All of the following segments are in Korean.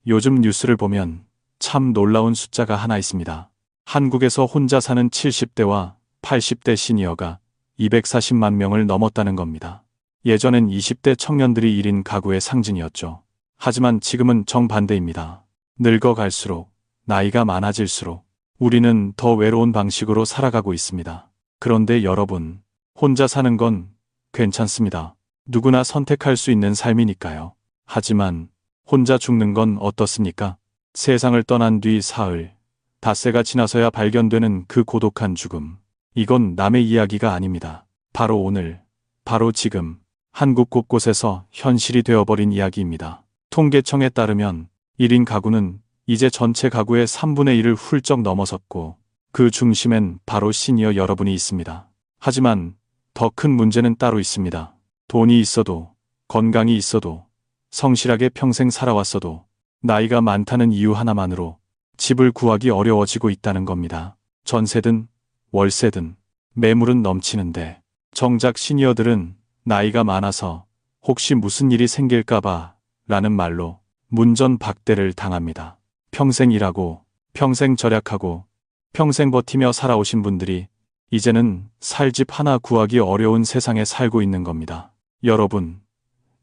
요즘 뉴스를 보면 참 놀라운 숫자가 하나 있습니다. 한국에서 혼자 사는 70대와 80대 시니어가 240만 명을 넘었다는 겁니다. 예전엔 20대 청년들이 1인 가구의 상징이었죠. 하지만 지금은 정반대입니다. 늙어갈수록, 나이가 많아질수록 우리는 더 외로운 방식으로 살아가고 있습니다. 그런데 여러분, 혼자 사는 건 괜찮습니다. 누구나 선택할 수 있는 삶이니까요. 하지만 혼자 죽는 건 어떻습니까? 세상을 떠난 뒤 사흘, 닷새가 지나서야 발견되는 그 고독한 죽음. 이건 남의 이야기가 아닙니다. 바로 오늘, 바로 지금 한국 곳곳에서 현실이 되어버린 이야기입니다. 통계청에 따르면 1인 가구는 이제 전체 가구의 3분의 1을 훌쩍 넘어섰고 그 중심엔 바로 시니어 여러분이 있습니다. 하지만 더 큰 문제는 따로 있습니다. 돈이 있어도, 건강이 있어도, 성실하게 평생 살아왔어도 나이가 많다는 이유 하나만으로 집을 구하기 어려워지고 있다는 겁니다. 전세든 월세든 매물은 넘치는데 정작 시니어들은 나이가 많아서 혹시 무슨 일이 생길까봐 라는 말로 문전박대를 당합니다. 평생 일하고 평생 절약하고 평생 버티며 살아오신 분들이 이제는 살 집 하나 구하기 어려운 세상에 살고 있는 겁니다. 여러분,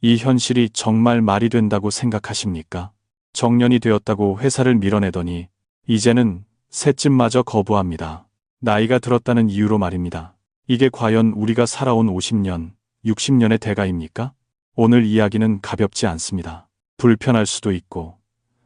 이 현실이 정말 말이 된다고 생각하십니까? 정년이 되었다고 회사를 밀어내더니 이제는 셋집마저 거부합니다. 나이가 들었다는 이유로 말입니다. 이게 과연 우리가 살아온 50년, 60년의 대가입니까? 오늘 이야기는 가볍지 않습니다. 불편할 수도 있고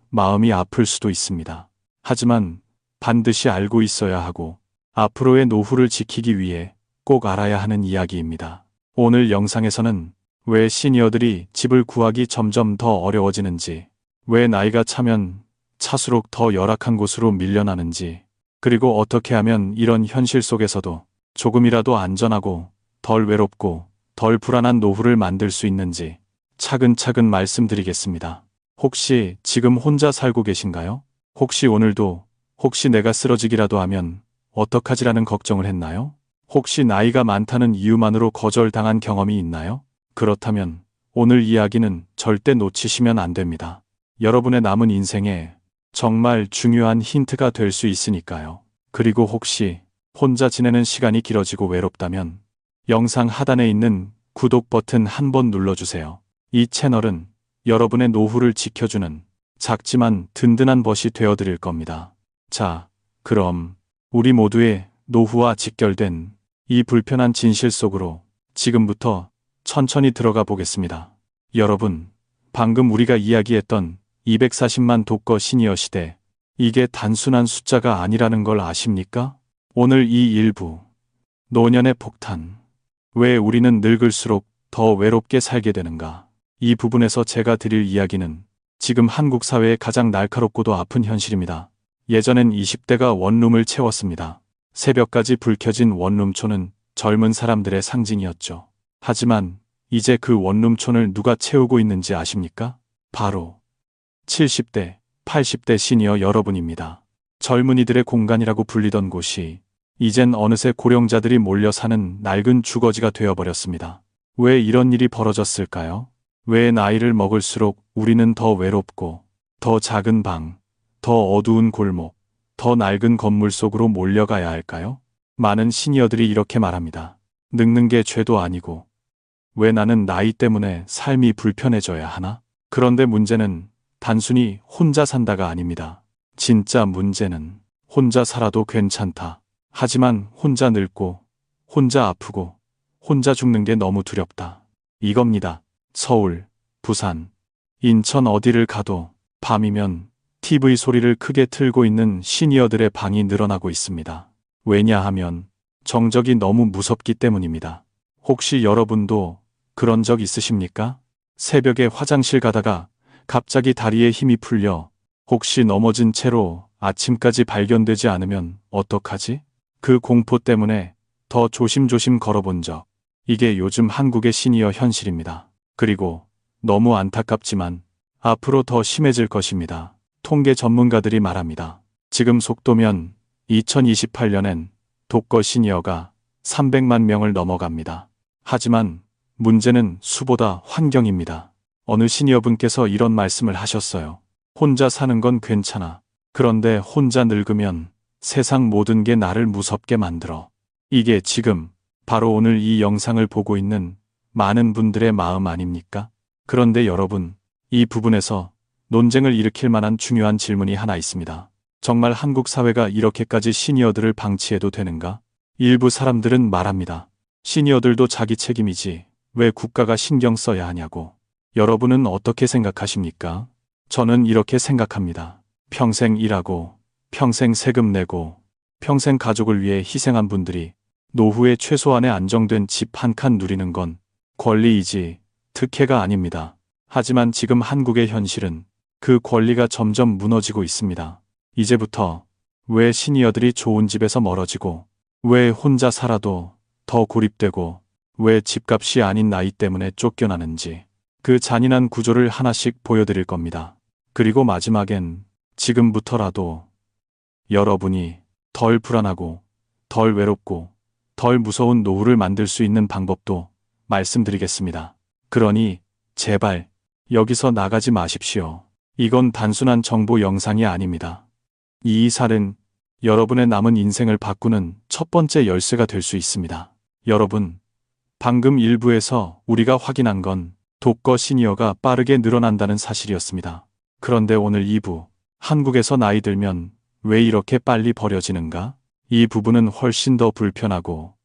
마음이 아플 수도 있습니다. 하지만 반드시 알고 있어야 하고 앞으로의 노후를 지키기 위해 꼭 알아야 하는 이야기입니다. 오늘 영상에서는 왜 시니어들이 집을 구하기 점점 더 어려워지는지, 왜 나이가 차면 차수록 더 열악한 곳으로 밀려나는지, 그리고 어떻게 하면 이런 현실 속에서도 조금이라도 안전하고 덜 외롭고 덜 불안한 노후를 만들 수 있는지 차근차근 말씀드리겠습니다. 혹시 지금 혼자 살고 계신가요? 혹시 오늘도 혹시 내가 쓰러지기라도 하면 어떡하지라는 걱정을 했나요? 혹시 나이가 많다는 이유만으로 거절당한 경험이 있나요? 그렇다면 오늘 이야기는 절대 놓치시면 안 됩니다. 여러분의 남은 인생에 정말 중요한 힌트가 될 수 있으니까요. 그리고 혹시 혼자 지내는 시간이 길어지고 외롭다면 영상 하단에 있는 구독 버튼 한번 눌러주세요. 이 채널은 여러분의 노후를 지켜주는 작지만 든든한 벗이 되어드릴 겁니다. 자, 그럼 우리 모두의 노후와 직결된 이 불편한 진실 속으로 지금부터 천천히 들어가 보겠습니다. 여러분, 방금 우리가 이야기했던 240만 독거 시니어 시대, 이게 단순한 숫자가 아니라는 걸 아십니까? 오늘 이 일부, 노년의 폭탄, 왜 우리는 늙을수록 더 외롭게 살게 되는가? 이 부분에서 제가 드릴 이야기는 지금 한국 사회의 가장 날카롭고도 아픈 현실입니다. 예전엔 20대가 원룸을 채웠습니다. 새벽까지 불 켜진 원룸촌은 젊은 사람들의 상징이었죠. 하지만 이제 그 원룸촌을 누가 채우고 있는지 아십니까? 바로 70대, 80대 시니어 여러분입니다. 젊은이들의 공간이라고 불리던 곳이 이젠 어느새 고령자들이 몰려 사는 낡은 주거지가 되어버렸습니다. 왜 이런 일이 벌어졌을까요? 왜 나이를 먹을수록 우리는 더 외롭고, 더 작은 방, 더 어두운 골목, 더 낡은 건물 속으로 몰려가야 할까요? 많은 시니어들이 이렇게 말합니다. 늙는 게 죄도 아니고, 왜 나는 나이 때문에 삶이 불편해져야 하나? 그런데 문제는 단순히 혼자 산다가 아닙니다. 진짜 문제는 혼자 살아도 괜찮다. 하지만 혼자 늙고, 혼자 아프고, 혼자 죽는 게 너무 두렵다. 이겁니다. 서울, 부산, 인천 어디를 가도 밤이면 TV 소리를 크게 틀고 있는 시니어들의 방이 늘어나고 있습니다. 왜냐하면 정적이 너무 무섭기 때문입니다. 혹시 여러분도 그런 적 있으십니까? 새벽에 화장실 가다가 갑자기 다리에 힘이 풀려 혹시 넘어진 채로 아침까지 발견되지 않으면 어떡하지? 그 공포 때문에 더 조심조심 걸어본 적. 이게 요즘 한국의 시니어 현실입니다. 그리고 너무 안타깝지만 앞으로 더 심해질 것입니다. 통계 전문가들이 말합니다. 지금 속도면 2028년엔 독거 시니어가 300만 명을 넘어갑니다. 하지만 문제는 수보다 환경입니다. 어느 시니어분께서 이런 말씀을 하셨어요. 혼자 사는 건 괜찮아. 그런데 혼자 늙으면 세상 모든 게 나를 무섭게 만들어. 이게 지금 바로 오늘 이 영상을 보고 있는 많은 분들의 마음 아닙니까? 그런데 여러분, 이 부분에서 논쟁을 일으킬 만한 중요한 질문이 하나 있습니다. 정말 한국 사회가 이렇게까지 시니어들을 방치해도 되는가? 일부 사람들은 말합니다. 시니어들도 자기 책임이지 왜 국가가 신경 써야 하냐고. 여러분은 어떻게 생각하십니까? 저는 이렇게 생각합니다. 평생 일하고, 평생 세금 내고, 평생 가족을 위해 희생한 분들이 노후에 최소한의 안정된 집 한 칸 누리는 건 권리이지 특혜가 아닙니다. 하지만 지금 한국의 현실은 그 권리가 점점 무너지고 있습니다. 이제부터 왜 시니어들이 좋은 집에서 멀어지고, 왜 혼자 살아도 더 고립되고, 왜 집값이 아닌 나이 때문에 쫓겨나는지 그 잔인한 구조를 하나씩 보여드릴 겁니다. 그리고 마지막엔 지금부터라도 여러분이 덜 불안하고 덜 외롭고 덜 무서운 노후를 만들 수 있는 방법도 말씀드리겠습니다. 그러니 제발 여기서 나가지 마십시오. 이건 단순한 정보 영상이 아닙니다. 이 살은 여러분의 남은 인생을 바꾸는 첫 번째 열쇠가 될 수 있습니다. 여러분, 방금 일부에서 우리가 확인한 건 독거 시니어가 빠르게 늘어난다는 사실이었습니다. 그런데 오늘 2부, 한국에서 나이 들면 왜 이렇게 빨리 버려지는가? 이 부분은 훨씬 더 불편하고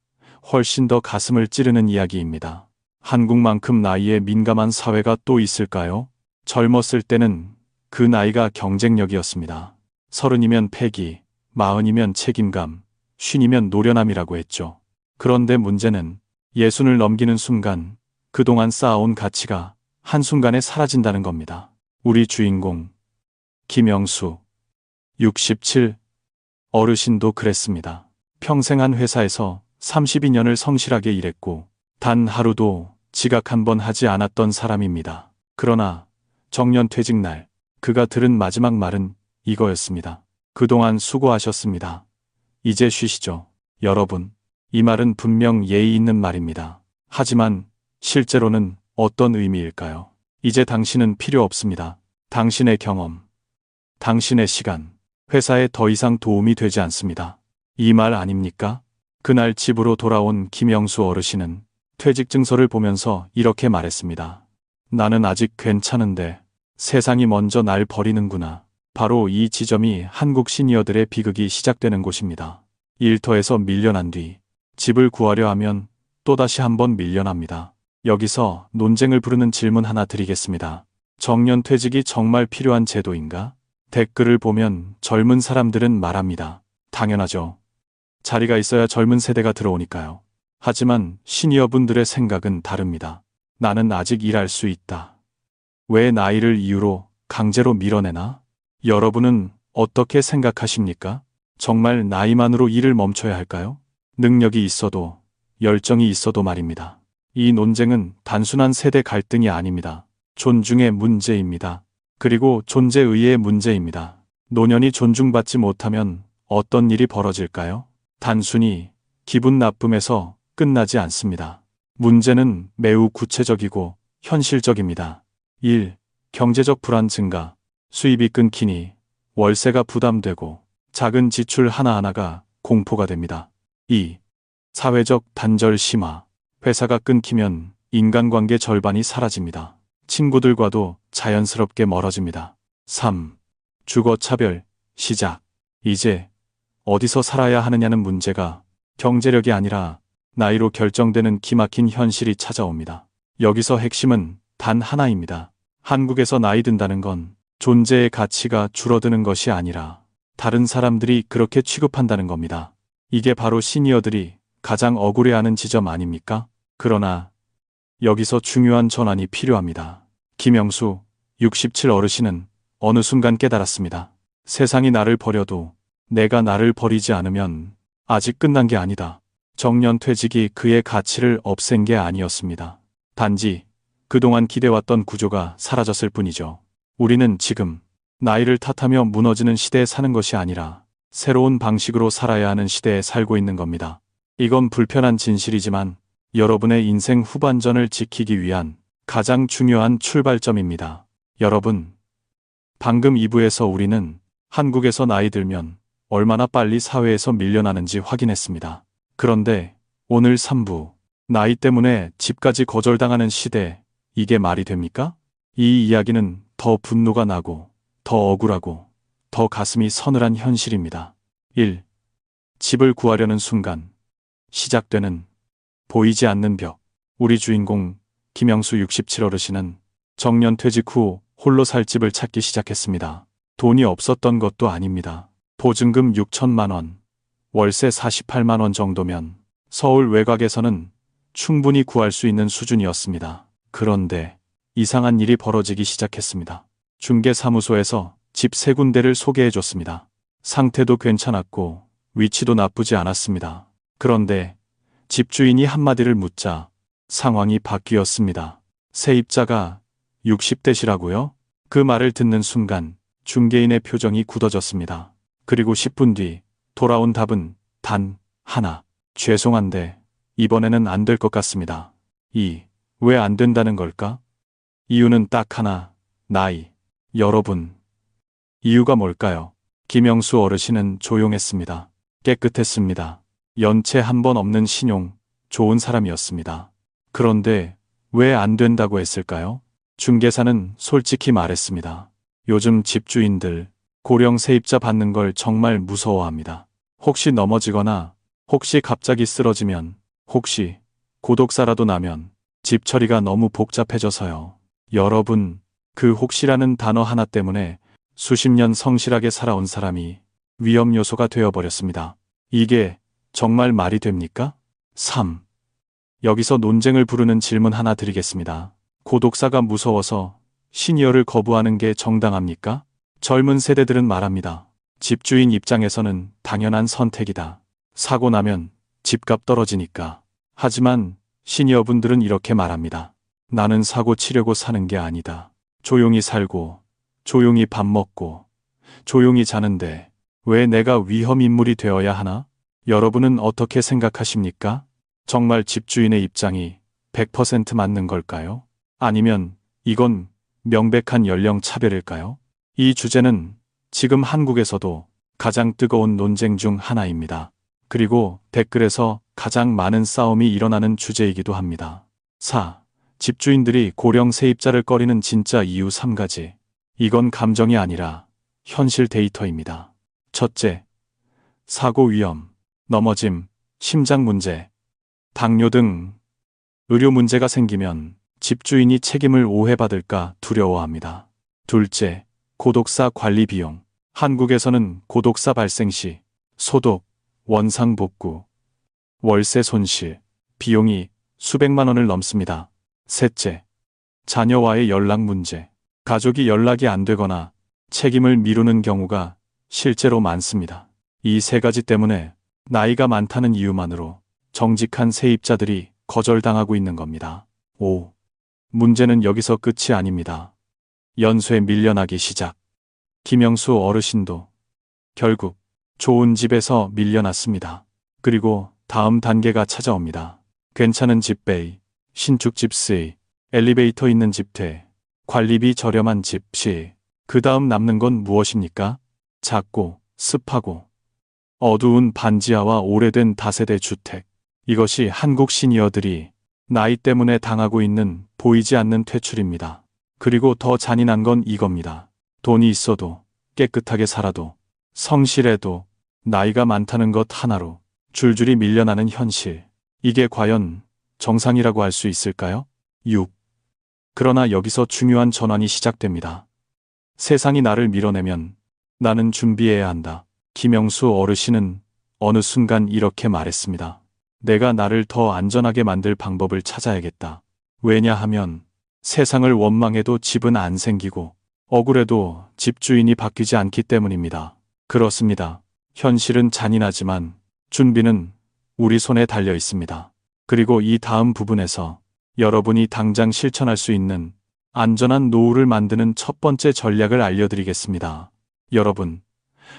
훨씬 더 가슴을 찌르는 이야기입니다. 한국만큼 나이에 민감한 사회가 또 있을까요? 젊었을 때는 그 나이가 경쟁력이었습니다. 30이면 패기, 40이면 책임감, 50이면 노련함이라고 했죠. 그런데 문제는 60을 넘기는 순간 그동안 쌓아온 가치가 한순간에 사라진다는 겁니다. 우리 주인공 김영수 67 어르신도 그랬습니다. 평생 한 회사에서 32년을 성실하게 일했고 단 하루도 지각 한 번 하지 않았던 사람입니다. 그러나 정년 퇴직 날 그가 들은 마지막 말은 이거였습니다. 그동안 수고하셨습니다. 이제 쉬시죠. 여러분, 이 말은 분명 예의 있는 말입니다. 하지만 실제로는 어떤 의미일까요? 이제 당신은 필요 없습니다. 당신의 경험, 당신의 시간, 회사에 더 이상 도움이 되지 않습니다. 이 말 아닙니까? 그날 집으로 돌아온 김영수 어르신은 퇴직 증서를 보면서 이렇게 말했습니다. 나는 아직 괜찮은데 세상이 먼저 날 버리는구나. 바로 이 지점이 한국 시니어들의 비극이 시작되는 곳입니다. 일터에서 밀려난 뒤 집을 구하려 하면 또다시 한번 밀려납니다. 여기서 논쟁을 부르는 질문 하나 드리겠습니다. 정년퇴직이 정말 필요한 제도인가? 댓글을 보면 젊은 사람들은 말합니다. 당연하죠. 자리가 있어야 젊은 세대가 들어오니까요. 하지만 시니어분들의 생각은 다릅니다. 나는 아직 일할 수 있다. 왜 나이를 이유로 강제로 밀어내나? 여러분은 어떻게 생각하십니까? 정말 나이만으로 일을 멈춰야 할까요? 능력이 있어도 열정이 있어도 말입니다. 이 논쟁은 단순한 세대 갈등이 아닙니다. 존중의 문제입니다. 그리고 존재의의 문제입니다. 노년이 존중받지 못하면 어떤 일이 벌어질까요? 단순히 기분 나쁨에서 끝나지 않습니다. 문제는 매우 구체적이고 현실적입니다. 1. 경제적 불안 증가. 수입이 끊기니 월세가 부담되고 작은 지출 하나하나가 공포가 됩니다. 2. 사회적 단절 심화. 회사가 끊기면 인간관계 절반이 사라집니다. 친구들과도 자연스럽게 멀어집니다. 3. 주거차별 시작. 이제 어디서 살아야 하느냐는 문제가 경제력이 아니라 나이로 결정되는 기막힌 현실이 찾아옵니다. 여기서 핵심은 단 하나입니다. 한국에서 나이 든다는 건 존재의 가치가 줄어드는 것이 아니라 다른 사람들이 그렇게 취급한다는 겁니다. 이게 바로 시니어들이 가장 억울해하는 지점 아닙니까? 그러나 여기서 중요한 전환이 필요합니다. 김영수 67 어르신은 어느 순간 깨달았습니다. 세상이 나를 버려도 내가 나를 버리지 않으면 아직 끝난 게 아니다. 정년퇴직이 그의 가치를 없앤 게 아니었습니다. 단지 그동안 기대왔던 구조가 사라졌을 뿐이죠. 우리는 지금 나이를 탓하며 무너지는 시대에 사는 것이 아니라 새로운 방식으로 살아야 하는 시대에 살고 있는 겁니다. 이건 불편한 진실이지만 여러분의 인생 후반전을 지키기 위한 가장 중요한 출발점입니다. 여러분, 방금 2부에서 우리는 한국에서 나이 들면 얼마나 빨리 사회에서 밀려나는지 확인했습니다. 그런데 오늘 3부, 나이 때문에 집까지 거절당하는 시대, 이게 말이 됩니까? 이 이야기는 더 분노가 나고, 더 억울하고, 더 가슴이 서늘한 현실입니다. 1. 집을 구하려는 순간 시작되는 보이지 않는 벽. 우리 주인공 김영수 67 어르신은 정년 퇴직 후 홀로 살 집을 찾기 시작했습니다. 돈이 없었던 것도 아닙니다. 보증금 6천만 원, 월세 48만 원 정도면 서울 외곽에서는 충분히 구할 수 있는 수준이었습니다. 그런데 이상한 일이 벌어지기 시작했습니다. 중개사무소에서 집 3군데를 소개해줬습니다. 상태도 괜찮았고 위치도 나쁘지 않았습니다. 그런데 집주인이 한마디를 묻자 상황이 바뀌었습니다. 세입자가 60대시라고요? 그 말을 듣는 순간 중개인의 표정이 굳어졌습니다. 그리고 10분 뒤 돌아온 답은 단 하나. 죄송한데 이번에는 안 될 것 같습니다. 왜 안 된다는 걸까? 이유는 딱 하나. 나이. 여러분, 이유가 뭘까요? 김영수 어르신은 조용했습니다. 깨끗했습니다. 연체 한 번 없는 신용, 좋은 사람이었습니다. 그런데 왜 안 된다고 했을까요? 중개사는 솔직히 말했습니다. 요즘 집주인들 고령 세입자 받는 걸 정말 무서워합니다. 혹시 넘어지거나, 혹시 갑자기 쓰러지면, 혹시 고독사라도 나면 집 처리가 너무 복잡해져서요. 여러분, 그 혹시라는 단어 하나 때문에 수십 년 성실하게 살아온 사람이 위험 요소가 되어버렸습니다. 이게 정말 말이 됩니까? 3. 여기서 논쟁을 부르는 질문 하나 드리겠습니다. 고독사가 무서워서 시니어를 거부하는 게 정당합니까? 젊은 세대들은 말합니다. 집주인 입장에서는 당연한 선택이다. 사고 나면 집값 떨어지니까. 하지만 시니어분들은 이렇게 말합니다. 나는 사고 치려고 사는 게 아니다. 조용히 살고, 조용히 밥 먹고, 조용히 자는데 왜 내가 위험 인물이 되어야 하나? 여러분은 어떻게 생각하십니까? 정말 집주인의 입장이 100% 맞는 걸까요? 아니면 이건 명백한 연령 차별일까요? 이 주제는 지금 한국에서도 가장 뜨거운 논쟁 중 하나입니다. 그리고 댓글에서 가장 많은 싸움이 일어나는 주제이기도 합니다. 4. 집주인들이 고령 세입자를 꺼리는 진짜 이유 3가지. 이건 감정이 아니라 현실 데이터입니다. 첫째, 사고 위험, 넘어짐, 심장 문제, 당뇨 등 의료 문제가 생기면 집주인이 책임을 오해받을까 두려워합니다. 둘째, 고독사 관리 비용. 한국에서는 고독사 발생 시 소독, 원상 복구, 월세 손실, 비용이 수백만 원을 넘습니다. 셋째, 자녀와의 연락 문제. 가족이 연락이 안 되거나 책임을 미루는 경우가 실제로 많습니다. 이 3가지 때문에 나이가 많다는 이유만으로 정직한 세입자들이 거절당하고 있는 겁니다. 5. 문제는 여기서 끝이 아닙니다. 연쇄 밀려나기 시작. 김영수 어르신도 결국 좋은 집에서 밀려났습니다. 그리고 다음 단계가 찾아옵니다. 괜찮은 집 베이, 신축 집 C, 엘리베이터 있는 집 대, 관리비 저렴한 집 C. 그 다음 남는 건 무엇입니까? 작고 습하고 어두운 반지하와 오래된 다세대 주택. 이것이 한국 시니어들이 나이 때문에 당하고 있는 보이지 않는 퇴출입니다. 그리고 더 잔인한 건 이겁니다. 돈이 있어도, 깨끗하게 살아도, 성실해도 나이가 많다는 것 하나로 줄줄이 밀려나는 현실. 이게 과연 정상이라고 할 수 있을까요? 6. 그러나 여기서 중요한 전환이 시작됩니다. 세상이 나를 밀어내면 나는 준비해야 한다. 김영수 어르신은 어느 순간 이렇게 말했습니다. 내가 나를 더 안전하게 만들 방법을 찾아야겠다. 왜냐하면 세상을 원망해도 집은 안 생기고 억울해도 집주인이 바뀌지 않기 때문입니다. 그렇습니다. 현실은 잔인하지만 준비는 우리 손에 달려 있습니다. 그리고 이 다음 부분에서 여러분이 당장 실천할 수 있는 안전한 노후를 만드는 첫 번째 전략을 알려드리겠습니다. 여러분,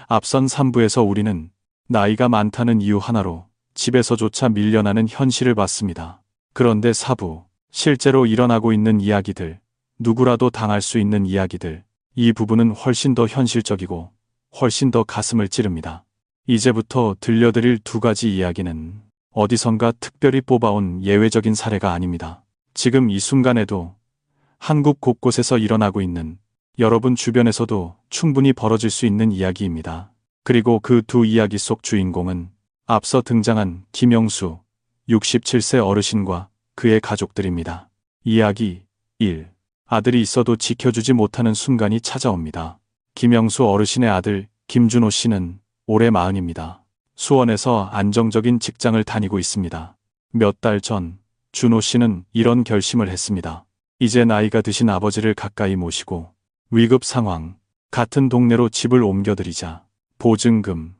앞선 3부에서 우리는 나이가 많다는 이유 하나로 집에서조차 밀려나는 현실을 봤습니다. 그런데 4부, 실제로 일어나고 있는 이야기들, 누구라도 당할 수 있는 이야기들, 이 부분은 훨씬 더 현실적이고 훨씬 더 가슴을 찌릅니다. 이제부터 들려드릴 두 가지 이야기는 어디선가 특별히 뽑아온 예외적인 사례가 아닙니다. 지금 이 순간에도 한국 곳곳에서 일어나고 있는, 여러분 주변에서도 충분히 벌어질 수 있는 이야기입니다. 그리고 그 두 이야기 속 주인공은 앞서 등장한 김영수 67세 어르신과 그의 가족들입니다. 이야기 1. 아들이 있어도 지켜주지 못하는 순간이 찾아옵니다. 김영수 어르신의 아들 김준호 씨는 올해 40입니다. 수원에서 안정적인 직장을 다니고 있습니다. 몇 달 전 준호 씨는 이런 결심을 했습니다. 이제 나이가 드신 아버지를 가까이 모시고 위급 상황, 같은 동네로 집을 옮겨드리자. 보증금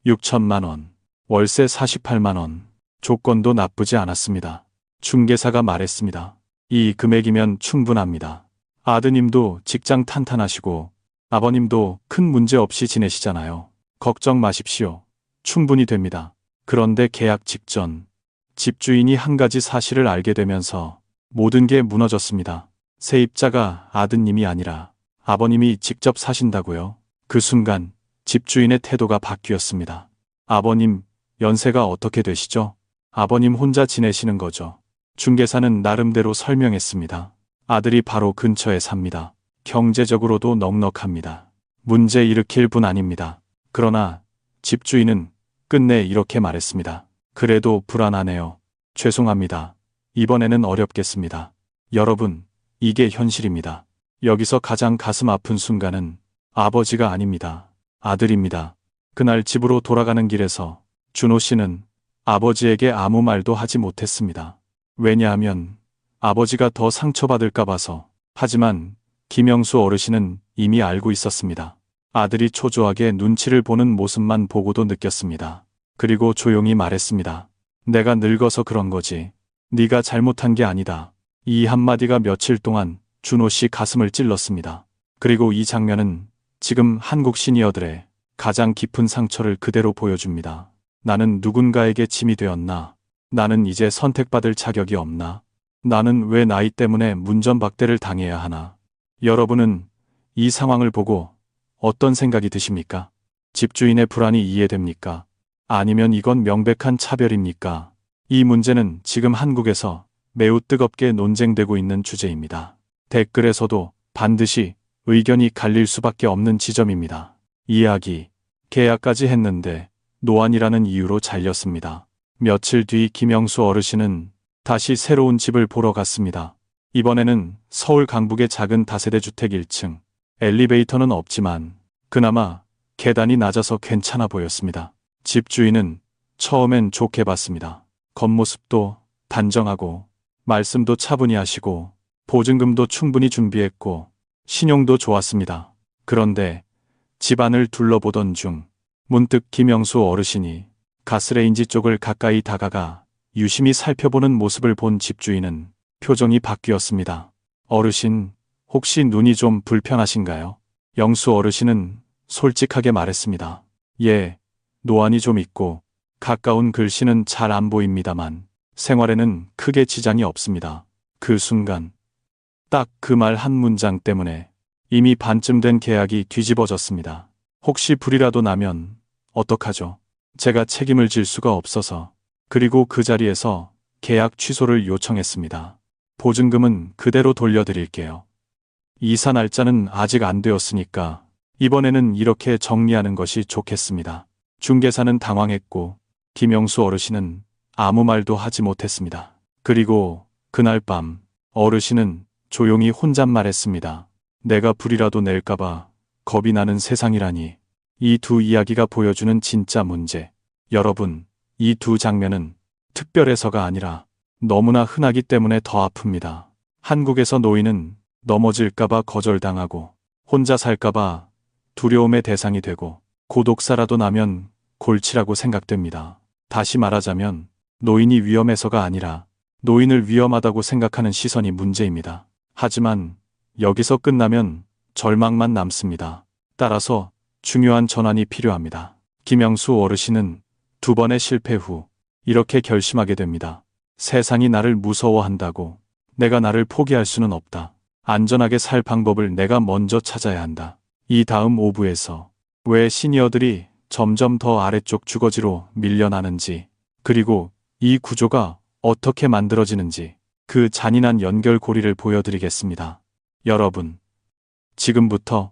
6천만 원, 월세 48만 원, 조건도 나쁘지 않았습니다. 중개사가 말했습니다. 이 금액이면 충분합니다. 아드님도 직장 탄탄하시고 아버님도 큰 문제 없이 지내시잖아요. 걱정 마십시오. 충분히 됩니다. 그런데 계약 직전 집주인이 한 가지 사실을 알게 되면서 모든 게 무너졌습니다. 세입자가 아드님이 아니라 아버님이 직접 사신다고요. 그 순간 집주인의 태도가 바뀌었습니다. 아버님, 연세가 어떻게 되시죠? 아버님 혼자 지내시는 거죠? 중개사는 나름대로 설명했습니다. 아들이 바로 근처에 삽니다. 경제적으로도 넉넉합니다. 문제 일으킬 분 아닙니다. 그러나 집주인은 끝내 이렇게 말했습니다. 그래도 불안하네요. 죄송합니다. 이번에는 어렵겠습니다. 여러분, 이게 현실입니다. 여기서 가장 가슴 아픈 순간은 아버지가 아닙니다. 아들입니다. 그날 집으로 돌아가는 길에서 준호 씨는 아버지에게 아무 말도 하지 못했습니다. 왜냐하면 아버지가 더 상처받을까 봐서. 하지만 김영수 어르신은 이미 알고 있었습니다. 아들이 초조하게 눈치를 보는 모습만 보고도 느꼈습니다. 그리고 조용히 말했습니다. 내가 늙어서 그런 거지. 네가 잘못한 게 아니다. 이 한마디가 며칠 동안 준호 씨 가슴을 찔렀습니다. 그리고 이 장면은 지금 한국 시니어들의 가장 깊은 상처를 그대로 보여줍니다. 나는 누군가에게 짐이 되었나? 나는 이제 선택받을 자격이 없나? 나는 왜 나이 때문에 문전박대를 당해야 하나? 여러분은 이 상황을 보고 어떤 생각이 드십니까? 집주인의 불안이 이해됩니까? 아니면 이건 명백한 차별입니까? 이 문제는 지금 한국에서 매우 뜨겁게 논쟁되고 있는 주제입니다. 댓글에서도 반드시 의견이 갈릴 수밖에 없는 지점입니다. 이야기, 계약까지 했는데 노안이라는 이유로 잘렸습니다. 며칠 뒤 김영수 어르신은 다시 새로운 집을 보러 갔습니다. 이번에는 서울 강북의 작은 다세대 주택 1층. 엘리베이터는 없지만 그나마 계단이 낮아서 괜찮아 보였습니다. 집주인은 처음엔 좋게 봤습니다. 겉모습도 단정하고 말씀도 차분히 하시고 보증금도 충분히 준비했고 신용도 좋았습니다. 그런데 집안을 둘러보던 중 문득 김영수 어르신이 가스레인지 쪽을 가까이 다가가 유심히 살펴보는 모습을 본 집주인은 표정이 바뀌었습니다. 어르신, 혹시 눈이 좀 불편하신가요? 영수 어르신은 솔직하게 말했습니다. 예, 노안이 좀 있고 가까운 글씨는 잘 안 보입니다만 생활에는 크게 지장이 없습니다. 그 순간 딱 그 말 한 문장 때문에 이미 반쯤 된 계약이 뒤집어졌습니다. 혹시 불이라도 나면 어떡하죠? 제가 책임을 질 수가 없어서. 그리고 그 자리에서 계약 취소를 요청했습니다. 보증금은 그대로 돌려드릴게요. 이사 날짜는 아직 안 되었으니까 이번에는 이렇게 정리하는 것이 좋겠습니다. 중개사는 당황했고 김영수 어르신은 아무 말도 하지 못했습니다. 그리고 그날 밤 어르신은 조용히 혼잣말했습니다. 내가 불이라도 낼까봐 겁이 나는 세상이라니. 이 두 이야기가 보여주는 진짜 문제. 여러분, 이 두 장면은 특별해서가 아니라 너무나 흔하기 때문에 더 아픕니다. 한국에서 노인은 넘어질까봐 거절당하고 혼자 살까봐 두려움의 대상이 되고 고독사라도 나면 골치라고 생각됩니다. 다시 말하자면 노인이 위험해서가 아니라 노인을 위험하다고 생각하는 시선이 문제입니다. 하지만 여기서 끝나면 절망만 남습니다. 따라서 중요한 전환이 필요합니다. 김영수 어르신은 두 번의 실패 후 이렇게 결심하게 됩니다. 세상이 나를 무서워한다고 내가 나를 포기할 수는 없다. 안전하게 살 방법을 내가 먼저 찾아야 한다. 이 다음 5부에서 왜 시니어들이 점점 더 아래쪽 주거지로 밀려나는지, 그리고 이 구조가 어떻게 만들어지는지 그 잔인한 연결고리를 보여드리겠습니다. 여러분, 지금부터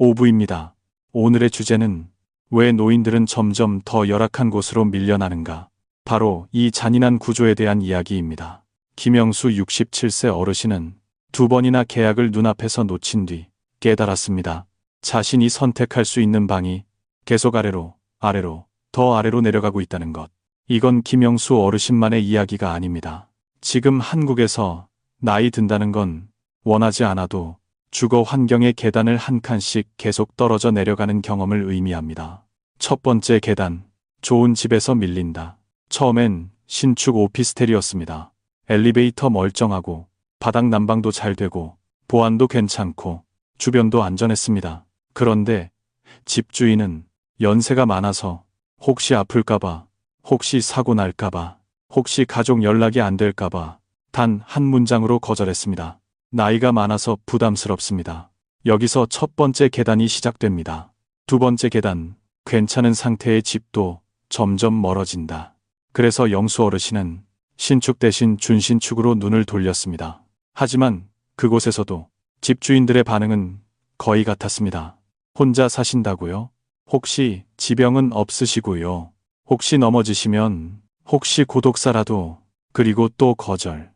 5부입니다. 오늘의 주제는 왜 노인들은 점점 더 열악한 곳으로 밀려나는가? 바로 이 잔인한 구조에 대한 이야기입니다. 김영수 67세 어르신은 2번이나 계약을 눈앞에서 놓친 뒤 깨달았습니다. 자신이 선택할 수 있는 방이 계속 아래로, 더 아래로 내려가고 있다는 것. 이건 김영수 어르신만의 이야기가 아닙니다. 지금 한국에서 나이 든다는 건 원하지 않아도 주거 환경의 계단을 한 칸씩 계속 떨어져 내려가는 경험을 의미합니다. 첫 번째 계단, 좋은 집에서 밀린다. 처음엔 신축 오피스텔이었습니다. 엘리베이터 멀쩡하고 바닥 난방도 잘 되고 보안도 괜찮고 주변도 안전했습니다. 그런데 집주인은 연세가 많아서 혹시 아플까봐, 혹시 사고 날까봐, 혹시 가족 연락이 안 될까봐 단 한 문장으로 거절했습니다. 나이가 많아서 부담스럽습니다. 여기서 첫 번째 계단이 시작됩니다. 두 번째 계단, 괜찮은 상태의 집도 점점 멀어진다. 그래서 영수 어르신은 신축 대신 준신축으로 눈을 돌렸습니다. 하지만 그곳에서도 집주인들의 반응은 거의 같았습니다. 혼자 사신다고요? 혹시 지병은 없으시고요? 혹시 넘어지시면, 혹시 고독사라도, 그리고 또 거절.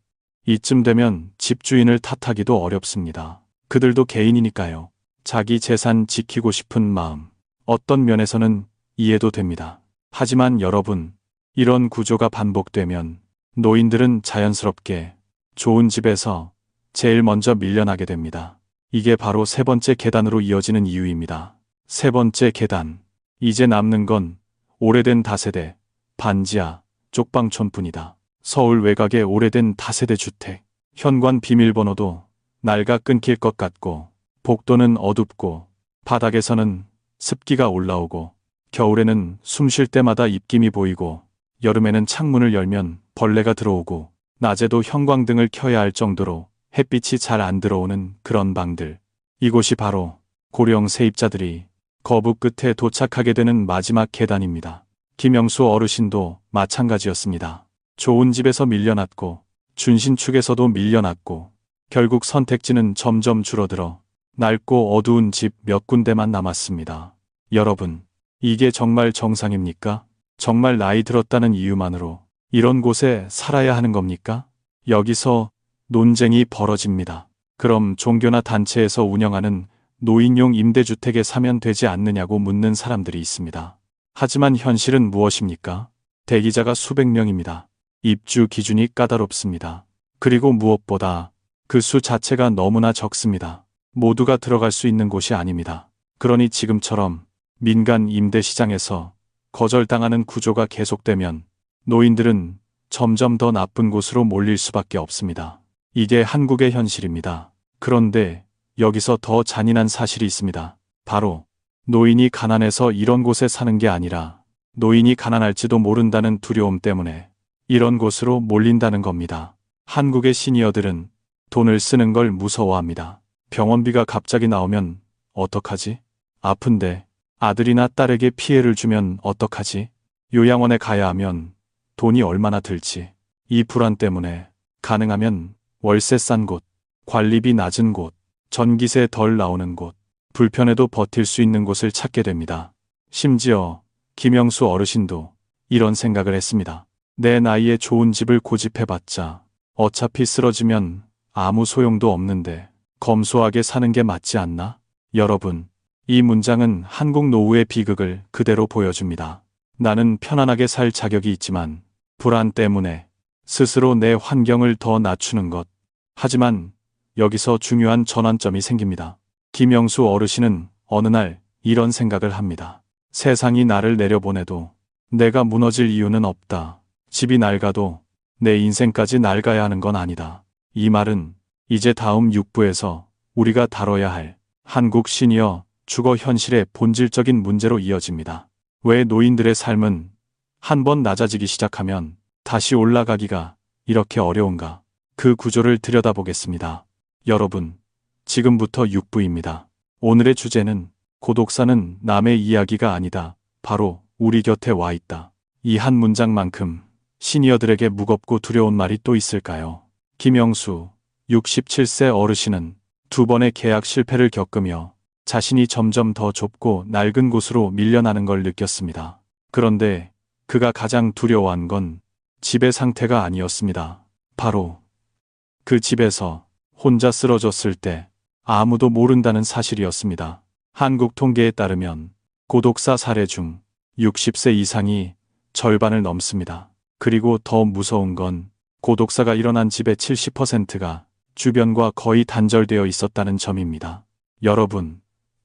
이쯤 되면 집주인을 탓하기도 어렵습니다. 그들도 개인이니까요. 자기 재산 지키고 싶은 마음, 어떤 면에서는 이해도 됩니다. 하지만 여러분, 이런 구조가 반복되면 노인들은 자연스럽게 좋은 집에서 제일 먼저 밀려나게 됩니다. 이게 바로 세 번째 계단으로 이어지는 이유입니다. 세 번째 계단, 이제 남는 건 오래된 다세대, 반지하, 쪽방촌뿐이다. 서울 외곽의 오래된 다세대 주택, 현관 비밀번호도 낡아 끊길 것 같고, 복도는 어둡고, 바닥에서는 습기가 올라오고, 겨울에는 숨 쉴 때마다 입김이 보이고, 여름에는 창문을 열면 벌레가 들어오고, 낮에도 형광등을 켜야 할 정도로 햇빛이 잘 안 들어오는 그런 방들. 이곳이 바로 고령 세입자들이 거부 끝에 도착하게 되는 마지막 계단입니다. 김영수 어르신도 마찬가지였습니다. 좋은 집에서 밀려났고, 준신축에서도 밀려났고, 결국 선택지는 점점 줄어들어 낡고 어두운 집 몇 군데만 남았습니다. 여러분, 이게 정말 정상입니까? 정말 나이 들었다는 이유만으로 이런 곳에 살아야 하는 겁니까? 여기서 논쟁이 벌어집니다. 그럼 종교나 단체에서 운영하는 노인용 임대주택에 사면 되지 않느냐고 묻는 사람들이 있습니다. 하지만 현실은 무엇입니까? 대기자가 수백 명입니다. 입주 기준이 까다롭습니다. 그리고 무엇보다 그 수 자체가 너무나 적습니다. 모두가 들어갈 수 있는 곳이 아닙니다. 그러니 지금처럼 민간 임대 시장에서 거절당하는 구조가 계속되면 노인들은 점점 더 나쁜 곳으로 몰릴 수밖에 없습니다. 이게 한국의 현실입니다. 그런데 여기서 더 잔인한 사실이 있습니다. 바로 노인이 가난해서 이런 곳에 사는 게 아니라 노인이 가난할지도 모른다는 두려움 때문에 이런 곳으로 몰린다는 겁니다. 한국의 시니어들은 돈을 쓰는 걸 무서워합니다. 병원비가 갑자기 나오면 어떡하지? 아픈데 아들이나 딸에게 피해를 주면 어떡하지? 요양원에 가야 하면 돈이 얼마나 들지? 이 불안 때문에 가능하면 월세 싼 곳, 관리비 낮은 곳, 전기세 덜 나오는 곳, 불편해도 버틸 수 있는 곳을 찾게 됩니다. 심지어 김영수 어르신도 이런 생각을 했습니다. 내 나이에 좋은 집을 고집해봤자 어차피 쓰러지면 아무 소용도 없는데 검소하게 사는 게 맞지 않나? 여러분, 이 문장은 한국 노후의 비극을 그대로 보여줍니다. 나는 편안하게 살 자격이 있지만 불안 때문에 스스로 내 환경을 더 낮추는 것. 하지만 여기서 중요한 전환점이 생깁니다. 김영수 어르신은 어느 날 이런 생각을 합니다. 세상이 나를 내려보내도 내가 무너질 이유는 없다. 집이 낡아도 내 인생까지 낡아야 하는 건 아니다. 이 말은 이제 다음 6부에서 우리가 다뤄야 할 한국 시니어 주거 현실의 본질적인 문제로 이어집니다. 왜 노인들의 삶은 한번 낮아지기 시작하면 다시 올라가기가 이렇게 어려운가? 그 구조를 들여다보겠습니다. 여러분, 지금부터 6부입니다. 오늘의 주제는 고독사는 남의 이야기가 아니다. 바로 우리 곁에 와 있다. 이 한 문장만큼 시니어들에게 무겁고 두려운 말이 또 있을까요? 김영수, 67세 어르신은 2번의 계약 실패를 겪으며 자신이 점점 더 좁고 낡은 곳으로 밀려나는 걸 느꼈습니다. 그런데 그가 가장 두려워한 건 집의 상태가 아니었습니다. 바로 그 집에서 혼자 쓰러졌을 때 아무도 모른다는 사실이었습니다. 한국 통계에 따르면 고독사 사례 중 60세 이상이 절반을 넘습니다. 그리고 더 무서운 건 고독사가 일어난 집의 70%가 주변과 거의 단절되어 있었다는 점입니다. 여러분,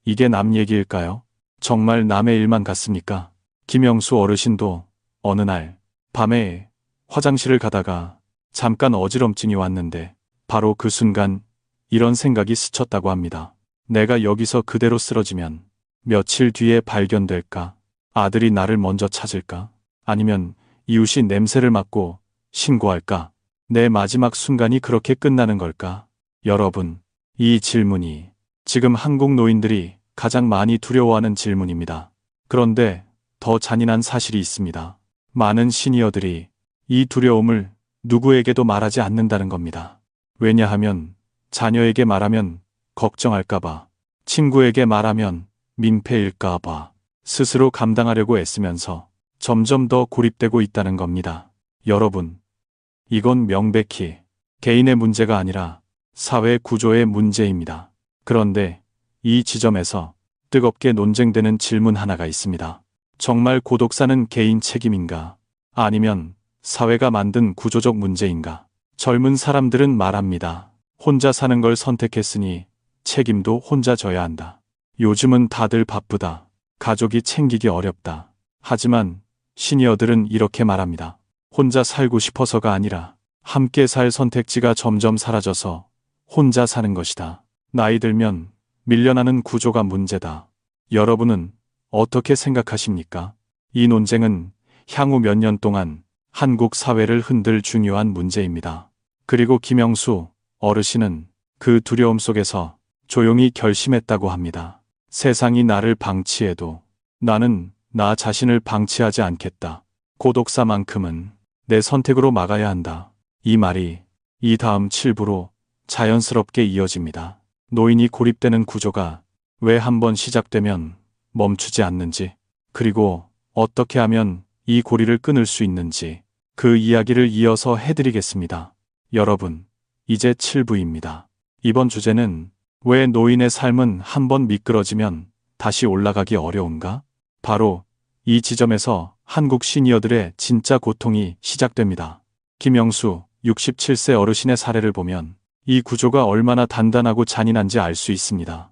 이게 남 얘기일까요? 정말 남의 일만 같습니까? 김영수 어르신도 어느 날 밤에 화장실을 가다가 잠깐 어지럼증이 왔는데 바로 그 순간 이런 생각이 스쳤다고 합니다. 내가 여기서 그대로 쓰러지면 며칠 뒤에 발견될까? 아들이 나를 먼저 찾을까? 아니면 이웃이 냄새를 맡고 신고할까? 내 마지막 순간이 그렇게 끝나는 걸까? 여러분, 이 질문이 지금 한국 노인들이 가장 많이 두려워하는 질문입니다. 그런데 더 잔인한 사실이 있습니다. 많은 시니어들이 이 두려움을 누구에게도 말하지 않는다는 겁니다. 왜냐하면 자녀에게 말하면 걱정할까봐, 친구에게 말하면 민폐일까봐 스스로 감당하려고 애쓰면서 점점 더 고립되고 있다는 겁니다. 여러분, 이건 명백히 개인의 문제가 아니라 사회 구조의 문제입니다. 그런데 이 지점에서 뜨겁게 논쟁되는 질문 하나가 있습니다. 정말 고독사는 개인 책임인가? 아니면 사회가 만든 구조적 문제인가? 젊은 사람들은 말합니다. 혼자 사는 걸 선택했으니 책임도 혼자 져야 한다. 요즘은 다들 바쁘다. 가족이 챙기기 어렵다. 하지만 시니어들은 이렇게 말합니다. 혼자 살고 싶어서가 아니라 함께 살 선택지가 점점 사라져서 혼자 사는 것이다. 나이 들면 밀려나는 구조가 문제다. 여러분은 어떻게 생각하십니까? 이 논쟁은 향후 몇 년 동안 한국 사회를 흔들 중요한 문제입니다. 그리고 김영수 어르신은 그 두려움 속에서 조용히 결심했다고 합니다. 세상이 나를 방치해도 나는 나 자신을 방치하지 않겠다. 고독사만큼은 내 선택으로 막아야 한다. 이 말이 이 다음 7부로 자연스럽게 이어집니다. 노인이 고립되는 구조가 왜 한번 시작되면 멈추지 않는지, 그리고 어떻게 하면 이 고리를 끊을 수 있는지 그 이야기를 이어서 해드리겠습니다. 여러분, 이제 7부입니다. 이번 주제는 왜 노인의 삶은 한번 미끄러지면 다시 올라가기 어려운가? 바로 이 지점에서 한국 시니어들의 진짜 고통이 시작됩니다. 김영수 67세 어르신의 사례를 보면 이 구조가 얼마나 단단하고 잔인한지 알 수 있습니다.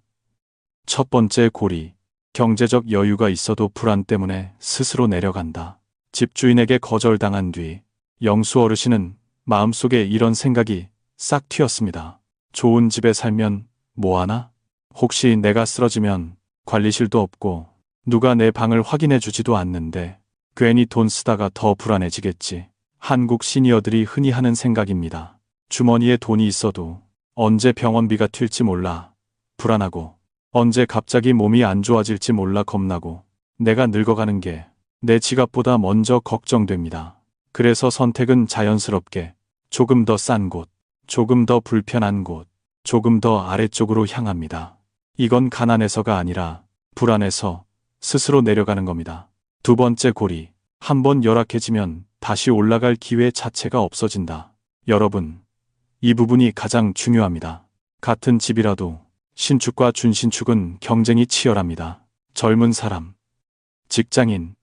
첫 번째 고리, 경제적 여유가 있어도 불안 때문에 스스로 내려간다. 집주인에게 거절당한 뒤 영수 어르신은 마음속에 이런 생각이 싹 튀었습니다. 좋은 집에 살면 뭐하나? 혹시 내가 쓰러지면 관리실도 없고 누가 내 방을 확인해 주지도 않는데 괜히 돈 쓰다가 더 불안해지겠지. 한국 시니어들이 흔히 하는 생각입니다. 주머니에 돈이 있어도 언제 병원비가 튈지 몰라 불안하고, 언제 갑자기 몸이 안 좋아질지 몰라 겁나고, 내가 늙어가는 게 내 지갑보다 먼저 걱정됩니다. 그래서 선택은 자연스럽게 조금 더 싼 곳, 조금 더 불편한 곳, 조금 더 아래쪽으로 향합니다. 이건 가난해서가 아니라 불안해서 스스로 내려가는 겁니다. 두 번째 고리, 한번 열악해지면 다시 올라갈 기회 자체가 없어진다. 여러분, 이 부분이 가장 중요합니다. 같은 집이라도 신축과 준신축은 경쟁이 치열합니다. 젊은 사람, 직장인,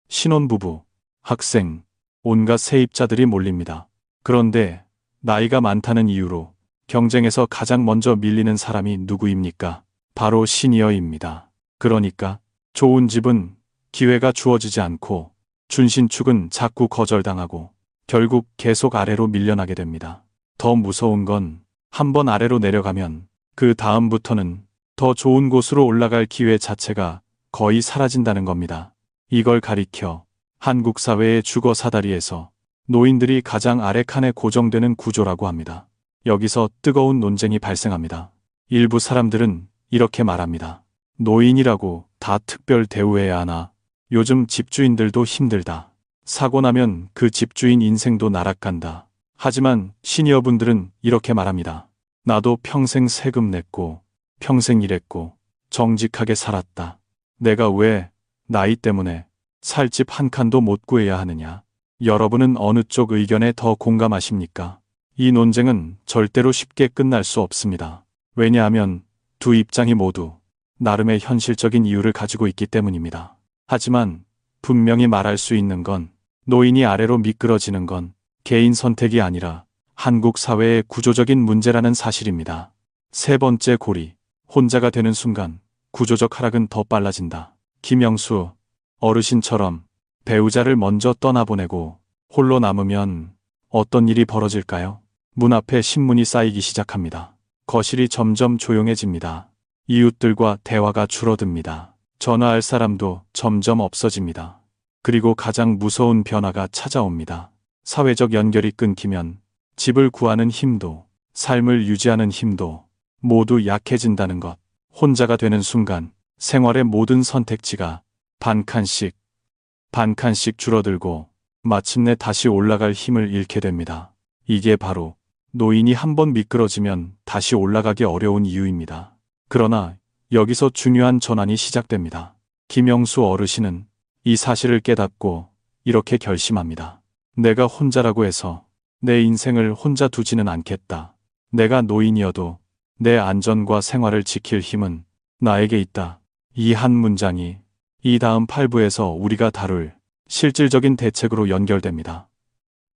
신혼부부, 학생, 온갖 세입자들이 몰립니다. 그런데 나이가 많다는 이유로 경쟁에서 가장 먼저 밀리는 사람이 누구입니까? 바로 시니어입니다. 그러니까 좋은 집은 기회가 주어지지 않고 준신축은 자꾸 거절당하고 결국 계속 아래로 밀려나게 됩니다. 더 무서운 건 한번 아래로 내려가면 그 다음부터는 더 좋은 곳으로 올라갈 기회 자체가 거의 사라진다는 겁니다. 이걸 가리켜 한국 사회의 주거 사다리에서 노인들이 가장 아래 칸에 고정되는 구조라고 합니다. 여기서 뜨거운 논쟁이 발생합니다. 일부 사람들은 이렇게 말합니다. 노인이라고 다 특별 대우해야 하나? 요즘 집주인들도 힘들다. 사고 나면 그 집주인 인생도 날아간다. 하지만 시니어분들은 이렇게 말합니다. 나도 평생 세금 냈고 평생 일했고 정직하게 살았다. 내가 왜 나이 때문에 살 집 한 칸도 못 구해야 하느냐? 여러분은 어느 쪽 의견에 더 공감하십니까? 이 논쟁은 절대로 쉽게 끝날 수 없습니다. 왜냐하면 두 입장이 모두 나름의 현실적인 이유를 가지고 있기 때문입니다. 하지만 분명히 말할 수 있는 건 노인이 아래로 미끄러지는 건 개인 선택이 아니라 한국 사회의 구조적인 문제라는 사실입니다. 세 번째 고리, 혼자가 되는 순간 구조적 하락은 더 빨라진다. 김영수 어르신처럼 배우자를 먼저 떠나보내고 홀로 남으면 어떤 일이 벌어질까요? 문 앞에 신문이 쌓이기 시작합니다. 거실이 점점 조용해집니다. 이웃들과 대화가 줄어듭니다. 전화할 사람도 점점 없어집니다. 그리고 가장 무서운 변화가 찾아옵니다. 사회적 연결이 끊기면 집을 구하는 힘도, 삶을 유지하는 힘도 모두 약해진다는 것. 혼자가 되는 순간 생활의 모든 선택지가 반칸씩 줄어들고 마침내 다시 올라갈 힘을 잃게 됩니다. 이게 바로 노인이 한번 미끄러지면 다시 올라가기 어려운 이유입니다. 그러나 여기서 중요한 전환이 시작됩니다. 김영수 어르신은 이 사실을 깨닫고 이렇게 결심합니다. 내가 혼자라고 해서 내 인생을 혼자 두지는 않겠다. 내가 노인이어도 내 안전과 생활을 지킬 힘은 나에게 있다. 이 한 문장이 이 다음 8부에서 우리가 다룰 실질적인 대책으로 연결됩니다.